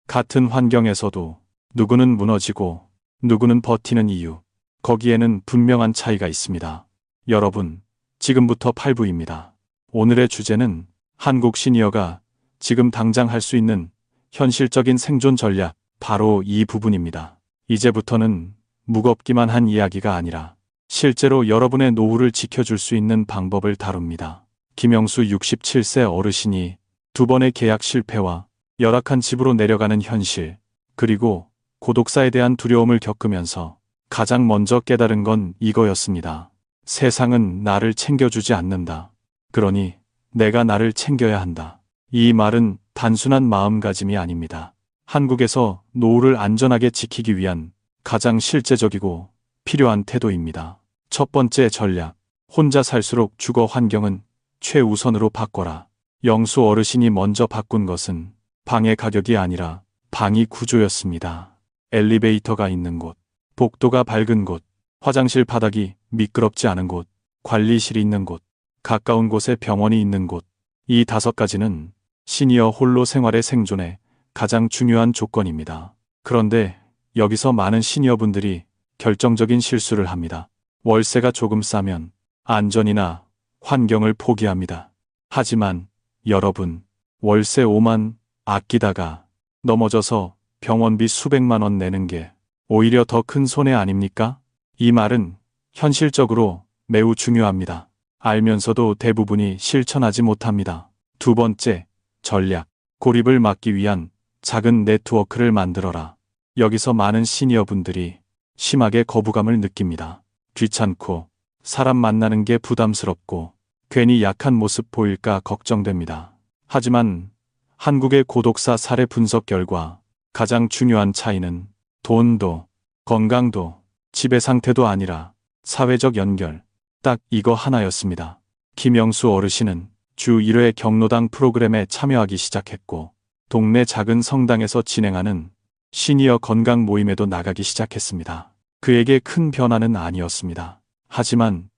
같은 환경에서도 누구는 무너지고 누구는 버티는 이유, 거기에는 분명한 차이가 있습니다. 여러분, 지금부터 8부입니다. 오늘의 주제는 한국 시니어가 지금 당장 할 수 있는 현실적인 생존 전략, 바로 이 부분입니다. 이제부터는 무겁기만 한 이야기가 아니라 실제로 여러분의 노후를 지켜줄 수 있는 방법을 다룹니다. 김영수 67세 어르신이 두 번의 계약 실패와 열악한 집으로 내려가는 현실, 그리고 고독사에 대한 두려움을 겪으면서 가장 먼저 깨달은 건 이거였습니다. 세상은 나를 챙겨주지 않는다. 그러니 내가 나를 챙겨야 한다. 이 말은 단순한 마음가짐이 아닙니다. 한국에서 노후를 안전하게 지키기 위한 가장 실제적이고 필요한 태도입니다. 첫 번째 전략, 혼자 살수록 주거 환경은 최우선으로 바꿔라. 영수 어르신이 먼저 바꾼 것은 방의 가격이 아니라 방이 구조였습니다. 엘리베이터가 있는 곳, 복도가 밝은 곳, 화장실 바닥이 미끄럽지 않은 곳, 관리실이 있는 곳, 가까운 곳에 병원이 있는 곳. 이 5가지는 시니어 홀로 생활의 생존에 가장 중요한 조건입니다. 그런데 여기서 많은 시니어분들이 결정적인 실수를 합니다. 월세가 조금 싸면 안전이나 환경을 포기합니다. 하지만 여러분, 월세 5만 아끼다가 넘어져서 병원비 수백만 원 내는 게 오히려 더 큰 손해 아닙니까? 이 말은 현실적으로 매우 중요합니다. 알면서도 대부분이 실천하지 못합니다. 두 번째, 전략. 고립을 막기 위한 작은 네트워크를 만들어라. 여기서 많은 시니어분들이 심하게 거부감을 느낍니다. 귀찮고 사람 만나는 게 부담스럽고 괜히 약한 모습 보일까 걱정됩니다. 하지만 한국의 고독사 사례 분석 결과 가장 중요한 차이는 돈도, 건강도, 지배 상태도 아니라 사회적 연결, 딱 이거 하나였습니다. 김영수 어르신은 주 1회 경로당 프로그램에 참여하기 시작했고 동네 작은 성당에서 진행하는 시니어 건강 모임에도 나가기 시작했습니다. 그에게 큰 변화는 아니었습니다. 하지만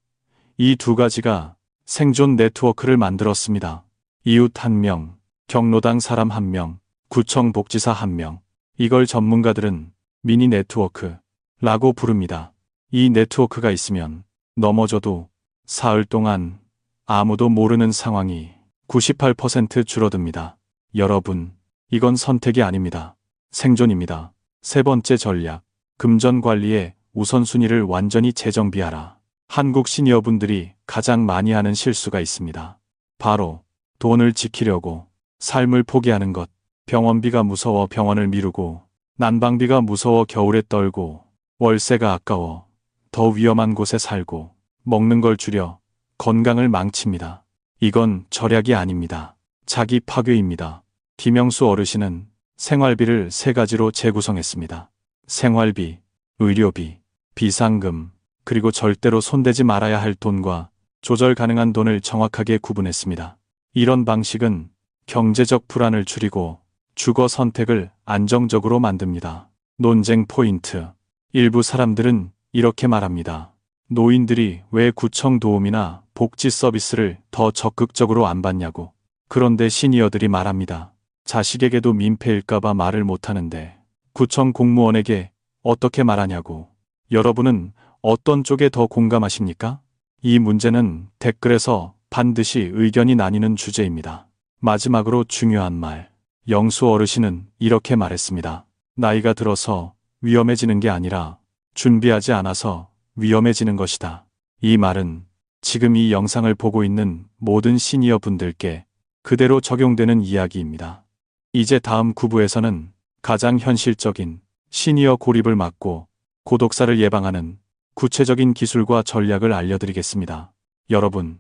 이 2가지가 생존 네트워크를 만들었습니다. 이웃 1명, 경로당 사람 1명, 구청 복지사 1명. 이걸 전문가들은 미니 네트워크라고 부릅니다. 이 네트워크가 있으면 넘어져도 사흘 동안 아무도 모르는 상황이 98% 줄어듭니다. 여러분, 이건 선택이 아닙니다. 생존입니다. 세 번째 전략, 금전 관리의 우선순위를 완전히 재정비하라. 한국 시니어분들이 가장 많이 하는 실수가 있습니다. 바로 돈을 지키려고 삶을 포기하는 것. 병원비가 무서워 병원을 미루고, 난방비가 무서워 겨울에 떨고, 월세가 아까워 더 위험한 곳에 살고 먹는 걸 줄여 건강을 망칩니다. 이건 절약이 아닙니다. 자기 파괴입니다. 김영수 어르신은 생활비를 세 가지로 재구성했습니다. 생활비, 의료비, 비상금, 그리고 절대로 손대지 말아야 할 돈과 조절 가능한 돈을 정확하게 구분했습니다. 이런 방식은 경제적 불안을 줄이고 주거 선택을 안정적으로 만듭니다. 논쟁 포인트. 일부 사람들은 이렇게 말합니다. 노인들이 왜 구청 도움이나 복지 서비스를 더 적극적으로 안 받냐고. 그런데 시니어들이 말합니다. 자식에게도 민폐일까봐 말을 못하는데 구청 공무원에게 어떻게 말하냐고. 여러분은 어떤 쪽에 더 공감하십니까? 이 문제는 댓글에서 반드시 의견이 나뉘는 주제입니다. 마지막으로 중요한 말. 영수 어르신은 이렇게 말했습니다. 나이가 들어서 위험해지는 게 아니라 준비하지 않아서 위험해지는 것이다. 이 말은 지금 이 영상을 보고 있는 모든 시니어 분들께 그대로 적용되는 이야기입니다. 이제 다음 9부에서는 가장 현실적인 시니어 고립을 막고 고독사를 예방하는 구체적인 기술과 전략을 알려드리겠습니다. 여러분,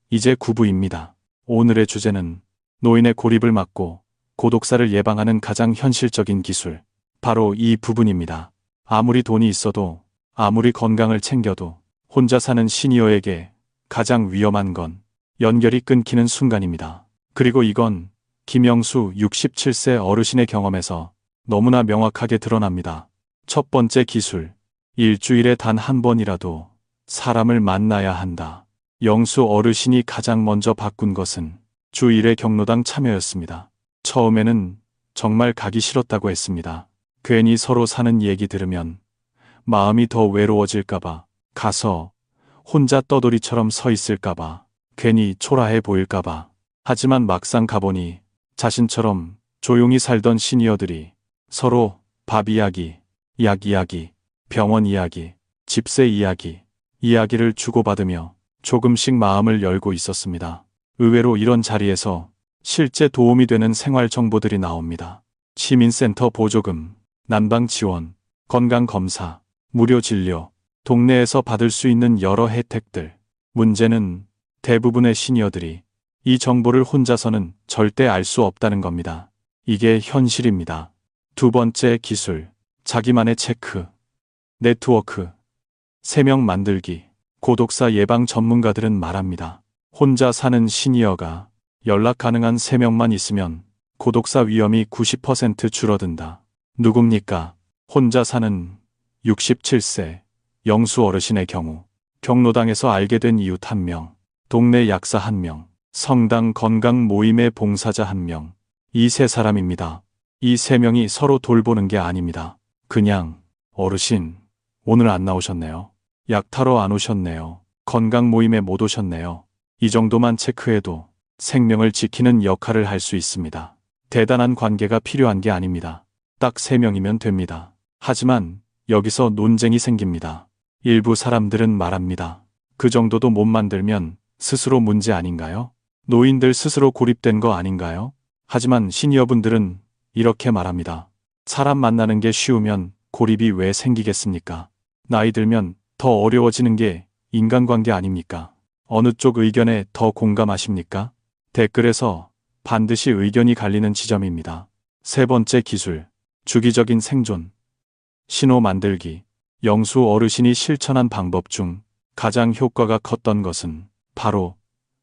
이제 9부입니다. 오늘의 주제는 노인의 고립을 막고 고독사를 예방하는 가장 현실적인 기술. 바로 이 부분입니다. 아무리 돈이 있어도, 아무리 건강을 챙겨도 혼자 사는 시니어에게 가장 위험한 건 연결이 끊기는 순간입니다. 그리고 이건 김영수 67세 어르신의 경험에서 너무나 명확하게 드러납니다. 첫 번째 기술. 일주일에 단 한 번이라도 사람을 만나야 한다. 영수 어르신이 가장 먼저 바꾼 것은 주 1회 경로당 참여였습니다. 처음에는 정말 가기 싫었다고 했습니다. 괜히 서로 사는 얘기 들으면 마음이 더 외로워질까봐, 가서 혼자 떠돌이처럼 서 있을까봐, 괜히 초라해 보일까봐. 하지만 막상 가보니 자신처럼 조용히 살던 시니어들이 서로 밥 이야기, 약 이야기, 병원 이야기, 집세 이야기, 이야기를 주고받으며 조금씩 마음을 열고 있었습니다. 의외로 이런 자리에서 실제 도움이 되는 생활 정보들이 나옵니다. 시민센터 보조금, 난방 지원, 건강검사, 무료 진료, 동네에서 받을 수 있는 여러 혜택들. 문제는 대부분의 시니어들이 이 정보를 혼자서는 절대 알 수 없다는 겁니다. 이게 현실입니다. 두 번째 기술, 자기만의 체크, 네트워크, 세명 만들기. 고독사 예방 전문가들은 말합니다. 혼자 사는 시니어가 연락 가능한 3명만 있으면 고독사 위험이 90% 줄어든다. 누굽니까? 혼자 사는 67세 영수 어르신의 경우 경로당에서 알게 된 이웃 1명, 동네 약사 1명, 성당 건강 모임의 봉사자 1명. 이 3사람입니다. 이 3명이 서로 돌보는 게 아닙니다. 그냥 어르신 오늘 안 나오셨네요. 약 타러 안 오셨네요. 건강 모임에 못 오셨네요. 이 정도만 체크해도 생명을 지키는 역할을 할 수 있습니다. 대단한 관계가 필요한 게 아닙니다. 딱 3명이면 됩니다. 하지만 여기서 논쟁이 생깁니다. 일부 사람들은 말합니다. 그 정도도 못 만들면 스스로 문제 아닌가요? 노인들 스스로 고립된 거 아닌가요? 하지만 시니어분들은 이렇게 말합니다. 사람 만나는 게 쉬우면 고립이 왜 생기겠습니까? 나이 들면 더 어려워지는 게 인간관계 아닙니까? 어느 쪽 의견에 더 공감하십니까? 댓글에서 반드시 의견이 갈리는 지점입니다. 세 번째 기술, 주기적인 생존, 신호 만들기. 영수 어르신이 실천한 방법 중 가장 효과가 컸던 것은 바로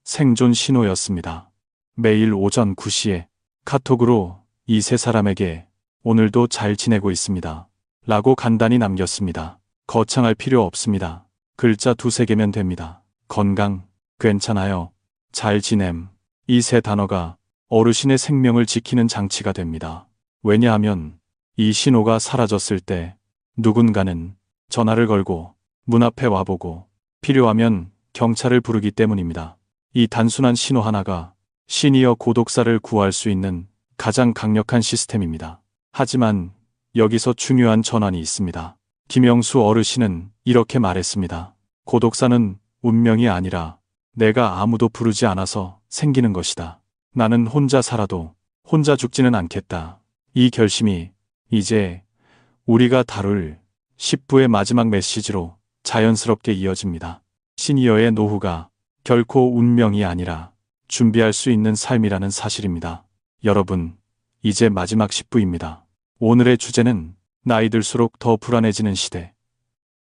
생존 신호였습니다. 매일 오전 9시에 카톡으로 이 3사람에게 오늘도 잘 지내고 있습니다. 라고 간단히 남겼습니다. 거창할 필요 없습니다. 글자 2-3개면 됩니다. 건강, 괜찮아요, 잘 지냄. 이 3단어가 어르신의 생명을 지키는 장치가 됩니다. 왜냐하면 이 신호가 사라졌을 때 누군가는 전화를 걸고 문 앞에 와보고 필요하면 경찰을 부르기 때문입니다. 이 단순한 신호 하나가 시니어 고독사를 구할 수 있는 가장 강력한 시스템입니다. 하지만 여기서 중요한 전환이 있습니다. 김영수 어르신은 이렇게 말했습니다. 고독사는 운명이 아니라 내가 아무도 부르지 않아서 생기는 것이다. 나는 혼자 살아도 혼자 죽지는 않겠다. 이 결심이 이제 우리가 다룰 10부의 마지막 메시지로 자연스럽게 이어집니다. 시니어의 노후가 결코 운명이 아니라 준비할 수 있는 삶이라는 사실입니다. 여러분, 이제 마지막 10부입니다. 오늘의 주제는 나이 들수록 더 불안해지는 시대.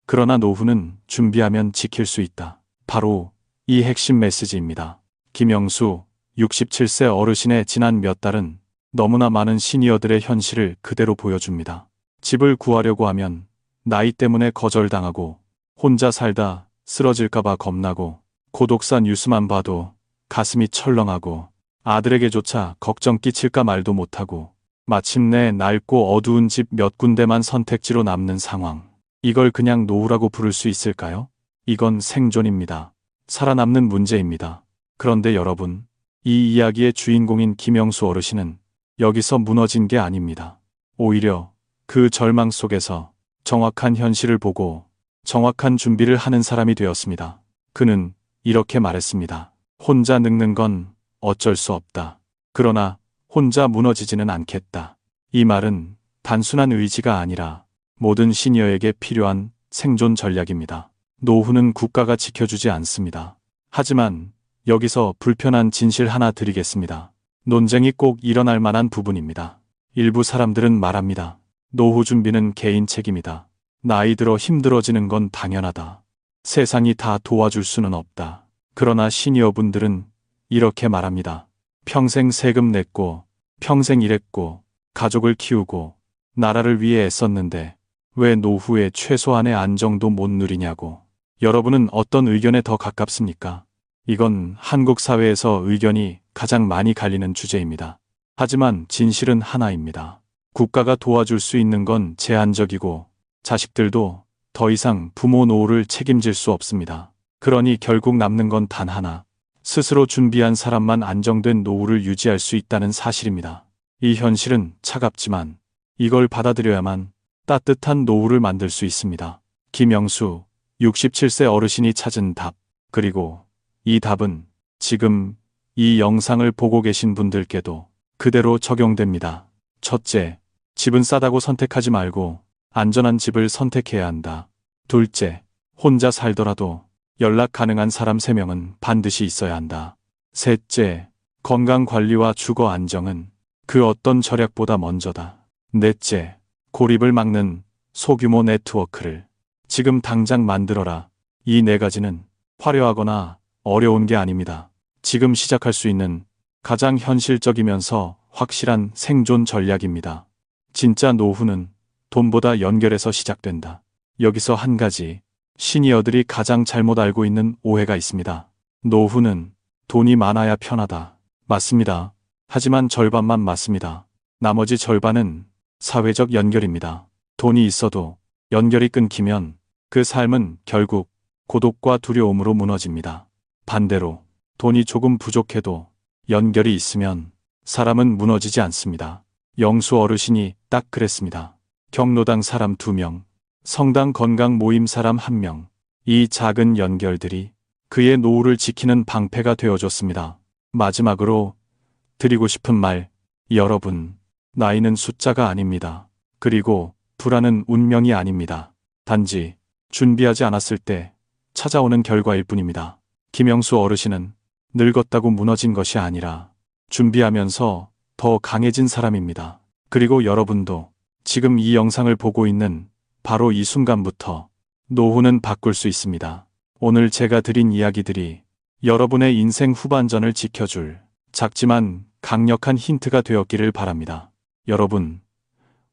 그러나 노후는 준비하면 지킬 수 있다. 바로 이 핵심 메시지입니다. 김영수, 67세 어르신의 지난 몇 달은 너무나 많은 시니어들의 현실을 그대로 보여줍니다. 집을 구하려고 하면 나이 때문에 거절당하고, 혼자 살다 쓰러질까봐 겁나고, 고독사 뉴스만 봐도 가슴이 철렁하고, 아들에게조차 걱정 끼칠까 말도 못하고, 마침내 낡고 어두운 집 몇 군데만 선택지로 남는 상황. 이걸 그냥 노후라고 부를 수 있을까요? 이건 생존입니다. 살아남는 문제입니다. 그런데 여러분, 이 이야기의 주인공인 김영수 어르신은 여기서 무너진 게 아닙니다. 오히려 그 절망 속에서 정확한 현실을 보고 정확한 준비를 하는 사람이 되었습니다. 그는 이렇게 말했습니다. 혼자 늙는 건 어쩔 수 없다. 그러나 혼자 무너지지는 않겠다. 이 말은 단순한 의지가 아니라 모든 시니어에게 필요한 생존 전략입니다. 노후는 국가가 지켜주지 않습니다. 하지만 여기서 불편한 진실 하나 드리겠습니다. 논쟁이 꼭 일어날 만한 부분입니다. 일부 사람들은 말합니다. 노후 준비는 개인 책임이다. 나이 들어 힘들어지는 건 당연하다. 세상이 다 도와줄 수는 없다. 그러나 시니어분들은 이렇게 말합니다. 평생 세금 냈고, 평생 일했고, 가족을 키우고, 나라를 위해 애썼는데 왜 노후에 최소한의 안정도 못 누리냐고. 여러분은 어떤 의견에 더 가깝습니까? 이건 한국 사회에서 의견이 가장 많이 갈리는 주제입니다. 하지만 진실은 하나입니다. 국가가 도와줄 수 있는 건 제한적이고, 자식들도 더 이상 부모 노후를 책임질 수 없습니다. 그러니 결국 남는 건 단 하나. 스스로 준비한 사람만 안정된 노후를 유지할 수 있다는 사실입니다. 이 현실은 차갑지만 이걸 받아들여야만 따뜻한 노후를 만들 수 있습니다. 김영수, 67세 어르신이 찾은 답. 그리고 이 답은 지금 이 영상을 보고 계신 분들께도 그대로 적용됩니다. 첫째, 집은 싸다고 선택하지 말고 안전한 집을 선택해야 한다. 둘째, 혼자 살더라도 연락 가능한 사람 3명은 반드시 있어야 한다. 셋째, 건강 관리와 주거 안정은 그 어떤 절약보다 먼저다. 넷째, 고립을 막는 소규모 네트워크를 지금 당장 만들어라. 이 4가지는 화려하거나 어려운 게 아닙니다. 지금 시작할 수 있는 가장 현실적이면서 확실한 생존 전략입니다. 진짜 노후는 돈보다 연결에서 시작된다. 여기서 한 가지, 시니어들이 가장 잘못 알고 있는 오해가 있습니다. 노후는 돈이 많아야 편하다. 맞습니다. 하지만 절반만 맞습니다. 나머지 절반은 사회적 연결입니다. 돈이 있어도 연결이 끊기면 그 삶은 결국 고독과 두려움으로 무너집니다. 반대로 돈이 조금 부족해도 연결이 있으면 사람은 무너지지 않습니다. 영수 어르신이 딱 그랬습니다. 경로당 사람 2명, 성당 건강 모임 사람 1명. 이 작은 연결들이 그의 노후를 지키는 방패가 되어줬습니다. 마지막으로 드리고 싶은 말, 여러분, 나이는 숫자가 아닙니다. 그리고 불안은 운명이 아닙니다. 단지 준비하지 않았을 때 찾아오는 결과일 뿐입니다. 김영수 어르신은 늙었다고 무너진 것이 아니라 준비하면서 더 강해진 사람입니다. 그리고 여러분도 지금 이 영상을 보고 있는 바로 이 순간부터 노후는 바꿀 수 있습니다. 오늘 제가 드린 이야기들이 여러분의 인생 후반전을 지켜줄 작지만 강력한 힌트가 되었기를 바랍니다. 여러분,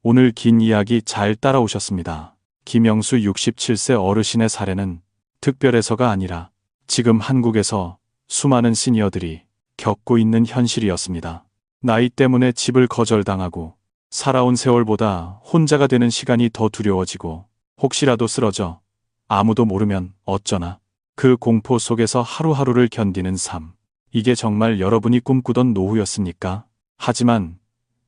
오늘 긴 이야기 잘 따라오셨습니다. 김영수 67세 어르신의 사례는 특별해서가 아니라 지금 한국에서 수많은 시니어들이 겪고 있는 현실이었습니다. 나이 때문에 집을 거절당하고 살아온 세월보다 혼자가 되는 시간이 더 두려워지고 혹시라도 쓰러져 아무도 모르면 어쩌나 그 공포 속에서 하루하루를 견디는 삶. 이게 정말 여러분이 꿈꾸던 노후였습니까? 하지만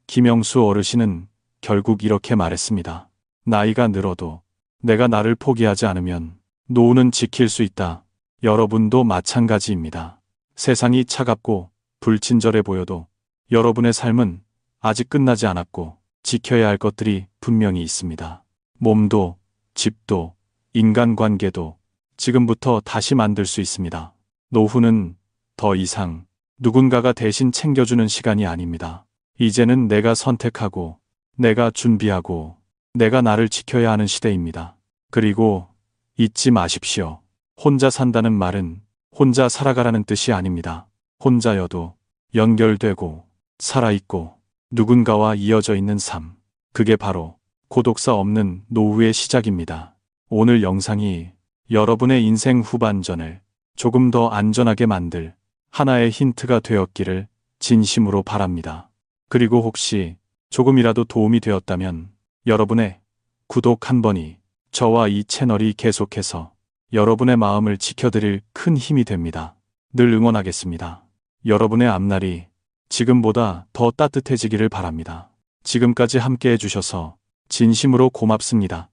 김영수 어르신은 결국 이렇게 말했습니다. 나이가 늘어도 내가 나를 포기하지 않으면 노후는 지킬 수 있다. 여러분도 마찬가지입니다. 세상이 차갑고 불친절해 보여도 여러분의 삶은 아직 끝나지 않았고 지켜야 할 것들이 분명히 있습니다. 몸도, 집도, 인간관계도 지금부터 다시 만들 수 있습니다. 노후는 더 이상 누군가가 대신 챙겨주는 시간이 아닙니다. 이제는 내가 선택하고, 내가 준비하고, 내가 나를 지켜야 하는 시대입니다. 그리고 잊지 마십시오. 혼자 산다는 말은 혼자 살아가라는 뜻이 아닙니다. 혼자여도 연결되고 살아있고 누군가와 이어져 있는 삶. 그게 바로 고독사 없는 노후의 시작입니다. 오늘 영상이 여러분의 인생 후반전을 조금 더 안전하게 만들 하나의 힌트가 되었기를 진심으로 바랍니다. 그리고 혹시 조금이라도 도움이 되었다면 여러분의 구독 한 번이 저와 이 채널이 계속해서 여러분의 마음을 지켜드릴 큰 힘이 됩니다. 늘 응원하겠습니다. 여러분의 앞날이 지금보다 더 따뜻해지기를 바랍니다. 지금까지 함께 해주셔서 진심으로 고맙습니다.